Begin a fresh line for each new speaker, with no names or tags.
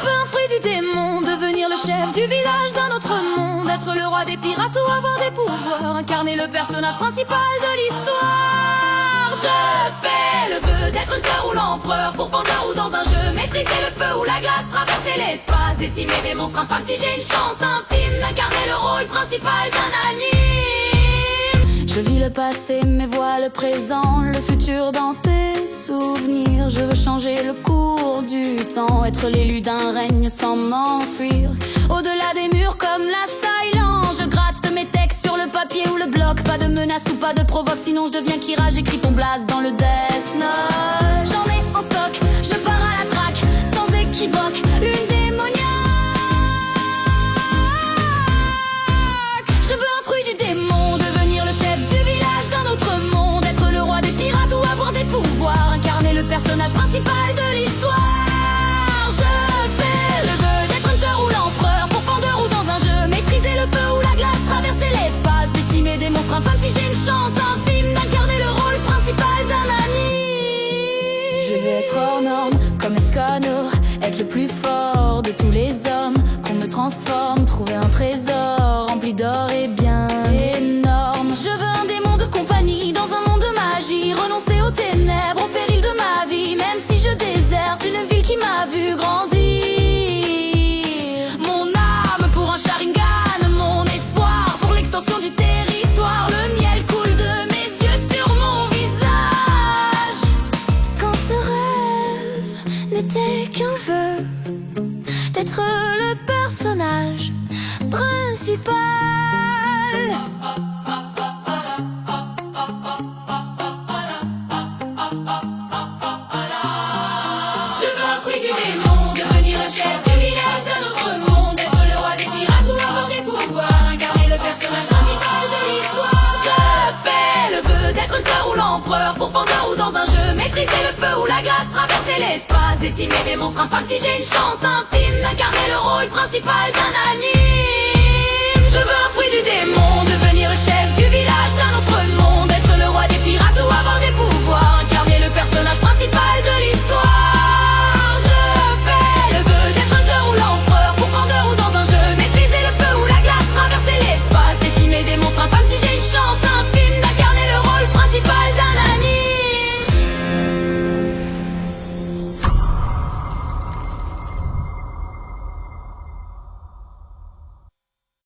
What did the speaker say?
veux un fruit du démon, devenir le chef du village d'un autre monde, être le roi des pirates ou avoir des pouvoirs, incarner le personnage principal de l'histoire. Je fais le vœu d'être un cœur ou l'empereur, pourfendeur ou dans un jeu, maîtriser le feu ou la glace, traverser l'espace, décimer des monstres infâmes si j'ai une chance infime d'incarner le rôle principal d'un anime.
Je vis le passé mais vois le présent, le futur dans tes souvenirs. Je veux changer le cours du temps, être l'élu d'un règne sans m'enfuir. Au-delà des murs comme la silence, je gratte de mes textes sur le papier ou le bloc. Pas de menace ou pas de provoque, sinon je deviens Kira. J'écris ton blaze dans le Death Note. J'en ai en stock, je pars à la traque, sans équivoque, lune démoniaque. Je veux un fruit du démon, devenir le chef du village d'un autre monde, être le roi des pirates ou avoir des pouvoirs, incarner le personnage principal de l'histoire. Je fais le vœu d'être hunter ou l'empereur, pourfendeur ou dans un jeu, maîtriser le feu ou la glace, traverser l'espace, décimer des monstres infâmes si j'ai une chance infime d'incarner le rôle principal d'un anime. Je veux être hors norme comme Escanor, être le plus fort de tous les hommes, qu'on me transforme, trouver un trésor rempli d'or et bien énorme. Je veux un démon de compagnie dans un monde de magie, renoncer aux ténèbres, au péril de ma vie, même si je déserte une ville qui m'a vu grandir. Mon âme pour un Sharingan, mon espoir pour l'extension du territoire. Le miel coule de mes yeux sur mon visage. Quand ce rêve n'était qu'un vœu d'être le personnage principal.
Je veux un fruit du démon, devenir le chef du village d'un autre monde, être le roi des pirates ou avoir des pouvoirs, incarner le personnage principal de l'histoire. Je fais le vœu d'être un cœur ou l'empereur, pourfendeur ou dans un jeu, maîtriser le feu ou la glace, traverser l'espace, décimer des monstres infâmes si j'ai une chance infime d'incarner le rôle principal d'un anime. Je veux un fruit du démon, devenir le chef du village d'un autre monde, être le roi des pirates ou avoir